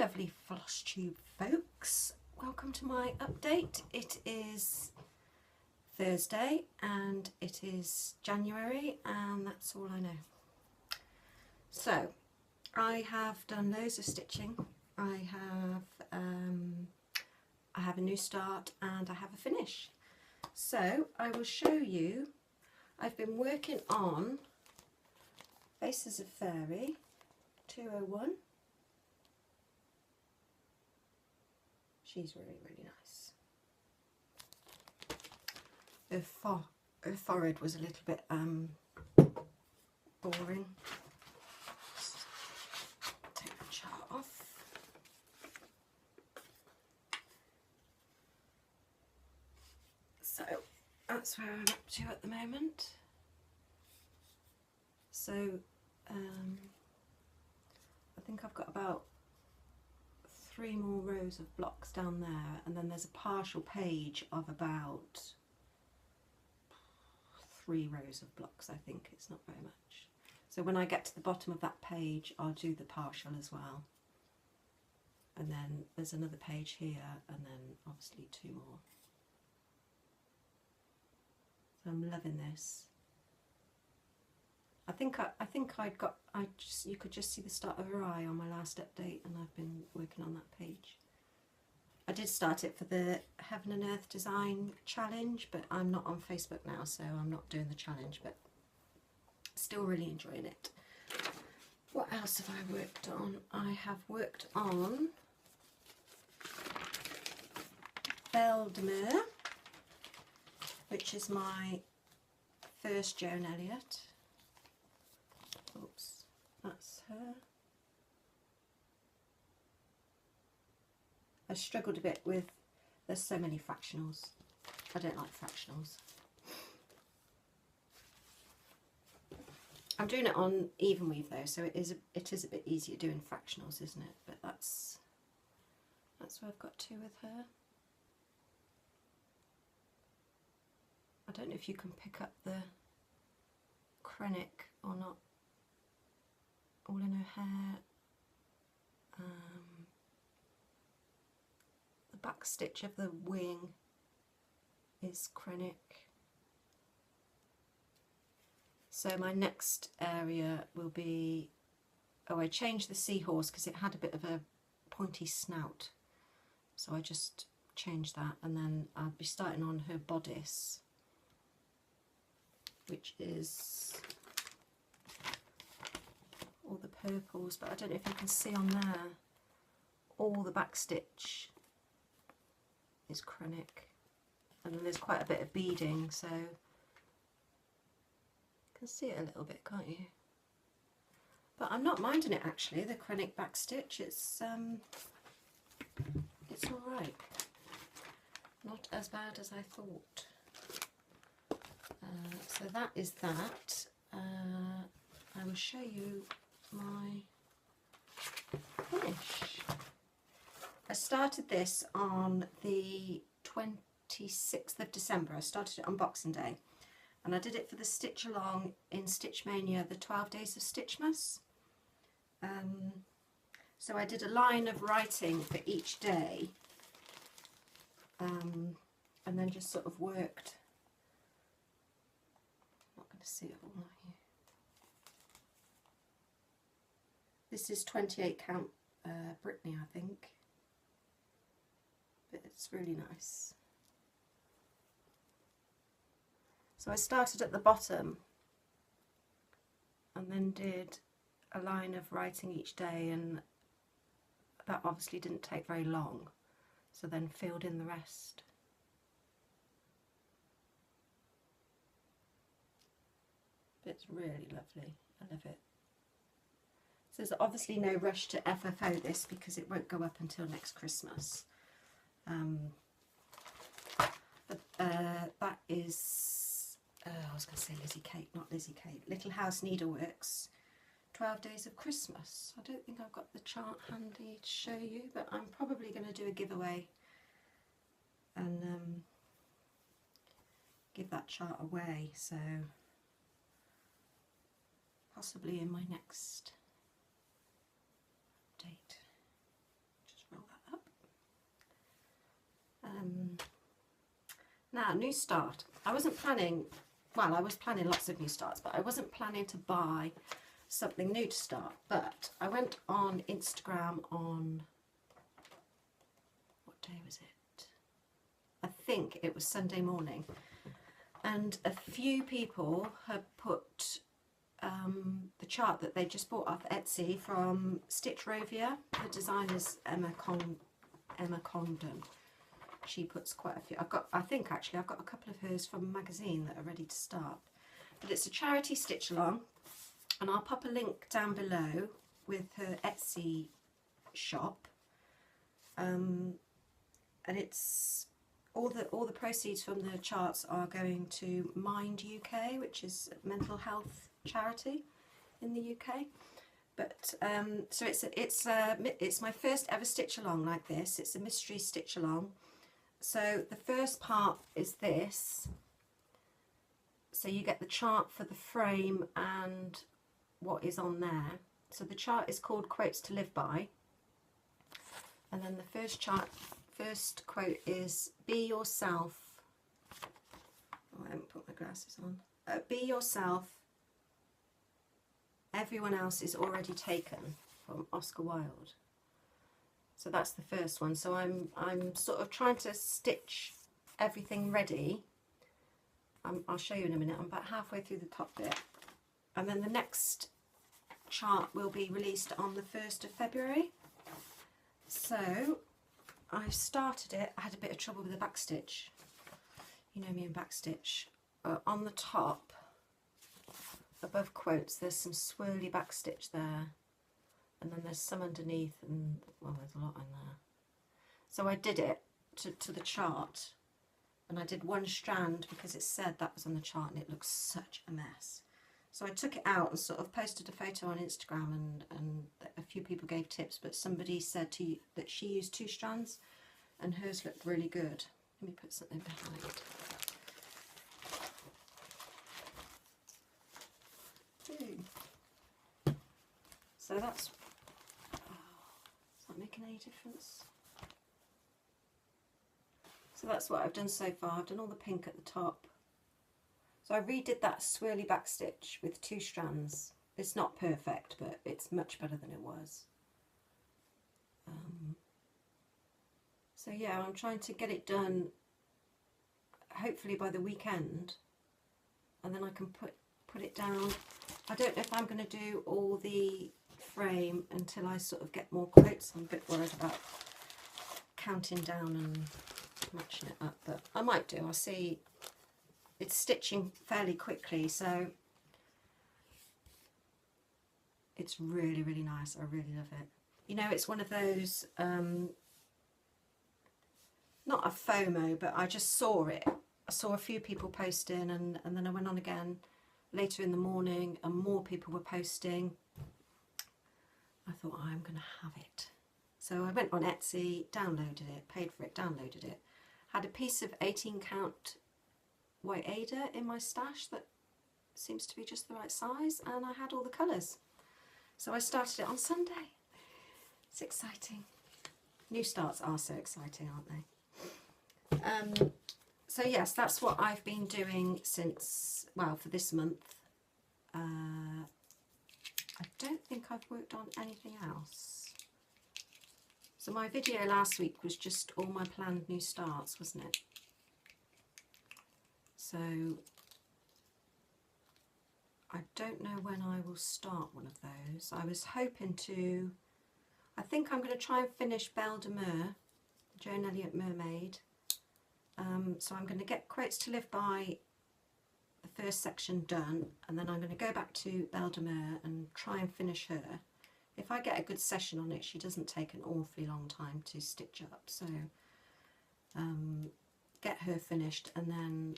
lovely Flosstube folks, welcome to my update. It is Thursday and it is January and that's all I know. So I have done loads of stitching. I have a new start and I have a finish. So I will show you. I've been working on Faces of Fairy 201. She's really, really nice. Her forehead was a little bit boring. Just take the chart off. So that's where I'm up to at the moment. So I think I've got about 3 more rows of blocks down there, and then there's a partial page of about 3 rows of blocks. I think it's not very much. So when I get to the bottom of that page, I'll do the partial as well. And then there's another page here, and then obviously 2 more. So I'm loving this. You could just see the start of her eye on my last update, and I've been working on that page. I did start it for the Heaven and Earth Design Challenge, but I'm not on Facebook now, so I'm not doing the challenge, but still really enjoying it. What else have I worked on? I have worked on Belle de Mer, which is my first Joan Elliott. Oops, that's her. I struggled a bit with, there's so many fractionals. I don't like fractionals. I'm doing it on even weave though, so it is a bit easier doing fractionals, isn't it? But that's where I've got to with her. I don't know if you can pick up the Krennic or not. All in her hair. The back stitch of the wing is Krennic. So my next area will be, I changed the seahorse because it had a bit of a pointy snout. So I just changed that, and then I'll be starting on her bodice, which is all the purples, but I don't know if you can see on there, all the back stitch is Krennic, and then there's quite a bit of beading, so you can see it a little bit, can't you? But I'm not minding it actually, the Krennic back stitch. It's all right, not as bad as I thought. So that is that. I will show you my finish. I started this on the 26th of December. I started it on Boxing Day, and I did it for the Stitch Along in Stitch Mania, the 12 Days of Stitchmas. So I did a line of writing for each day, and then just sort of worked. I'm not going to see it all, are you? This is 28 count Brittany, I think, but it's really nice. So I started at the bottom and then did a line of writing each day, and that obviously didn't take very long, so then filled in the rest. It's really lovely, I love it. So there's obviously no rush to FFO this because it won't go up until next Christmas. But that is, I was going to say Lizzie Kate, not Lizzie Kate. Little House Needleworks, 12 Days of Christmas. I don't think I've got the chart handy to show you, but I'm probably going to do a giveaway and give that chart away. So possibly in my next update. new start. I wasn't planning, well, I was planning lots of new starts, but I wasn't planning to buy something new to start. But I went on Instagram on, what day was it? I think it was Sunday morning. And a few people had put the chart that they just bought off Etsy from Stitch Rovia. The designer's Emma Condon. She puts quite a few. I think actually I've got a couple of hers from a magazine that are ready to start. But it's a charity stitch along, and I'll pop a link down below with her Etsy shop. And it's all the proceeds from the charts are going to Mind UK, which is a mental health charity in the UK. But so it's my first ever stitch along like this. It's a mystery stitch along. So the first part is this. So you get the chart for the frame and what is on there. So the chart is called Quotes to Live By. And then the first quote is, be yourself. Oh, I haven't put my glasses on. Be yourself. Everyone else is already taken, from Oscar Wilde. So that's the first one. So I'm sort of trying to stitch everything ready. I'll show you in a minute. I'm about halfway through the top bit. And then the next chart will be released on the 1st of February. So I've started it. I had a bit of trouble with the back stitch. You know me and back stitch. On the top, above quotes, there's some swirly back stitch there. And then there's some underneath, and well, there's a lot in there. So I did it to the chart, and I did one strand because it said that was on the chart, and it looks such a mess. So I took it out and sort of posted a photo on Instagram, and a few people gave tips, but somebody said that she used 2 strands, and hers looked really good. Let me put something behind. So that's, is that making any difference? So that's what I've done so far. I've done all the pink at the top. So I redid that swirly back stitch with 2 strands. It's not perfect, but it's much better than it was. So yeah, I'm trying to get it done hopefully by the weekend, and then I can put it down. I don't know if I'm going to do all the frame until I sort of get more quotes. I'm a bit worried about counting down and matching it up, but I might do. I'll see. It's stitching fairly quickly, so it's really, really nice. I really love it. You know, it's one of those, not a FOMO, but I just saw it. I saw a few people posting, and then I went on again later in the morning, and more people were posting. I thought, I'm going to have it. So I went on Etsy, downloaded it, paid for it, downloaded it. Had a piece of 18 count white Ada in my stash that seems to be just the right size, and I had all the colours. So I started it on Sunday. It's exciting. New starts are so exciting, aren't they? So yes, that's what I've been doing since, well, for this month. I don't think I've worked on anything else. So my video last week was just all my planned new starts, wasn't it? So I don't know when I will start one of those. I was hoping to, I think I'm going to try and finish Belle de Mer, Joan Elliott Mermaid. So I'm going to get Quotes to Live By, the first section done, and then I'm going to go back to Belle de Mer and try and finish her. If I get a good session on it, she doesn't take an awfully long time to stitch up, so get her finished and then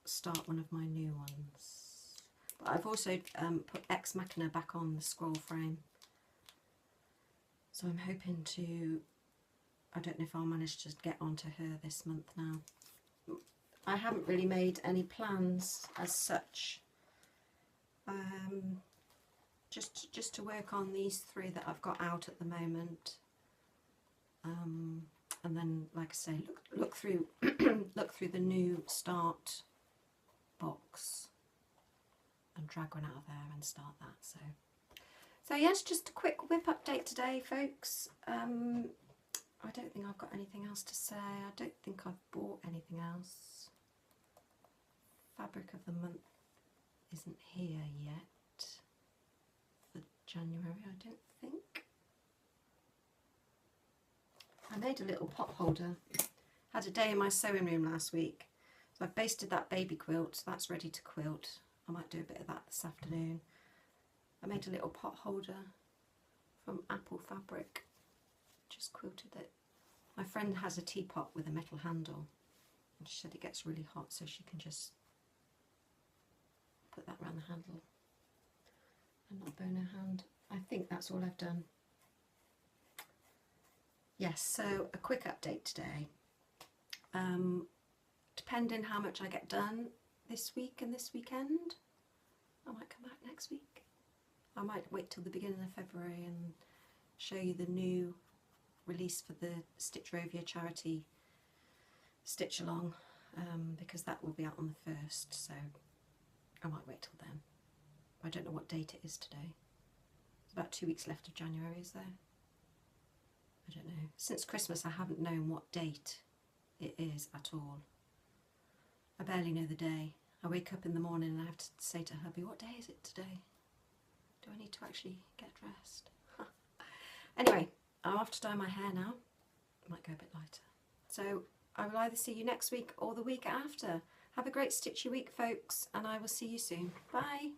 start one of my new ones. But I've also put Ex Machina back on the scroll frame, so I'm hoping to, I don't know if I'll manage to get onto her this month now. I haven't really made any plans as such. Just to work on these 3 that I've got out at the moment. and then, like I say, look through look through the new start box and drag one out of there and start that. So yes, just a quick whip update today, folks. I don't think I've got anything else to say. I don't think I've bought anything else. Fabric of the month isn't here yet for January, I don't think. I made a little pot holder. Had a day in my sewing room last week. So I've basted that baby quilt, so that's ready to quilt. I might do a bit of that this afternoon. I made a little pot holder from apple fabric. Just quilted it. My friend has a teapot with a metal handle, and she said it gets really hot, so she can just put that around the handle and not burn her hand. I think that's all I've done. Yes, so a quick update today. Depending how much I get done this week and this weekend, I might come back next week. I might wait till the beginning of February and show you the new release for the Stitch Rovia charity stitch along, because that will be out on the 1st, so I might wait till then. I don't know what date it is today. It's about 2 weeks left of January, is there? I don't know. Since Christmas I haven't known what date it is at all. I barely know the day. I wake up in the morning and I have to say to hubby, what day is it today? Do I need to actually get dressed? Anyway, I'm off to dye my hair now. It might go a bit lighter. So I will either see you next week or the week after. Have a great stitchy week, folks, and I will see you soon. Bye.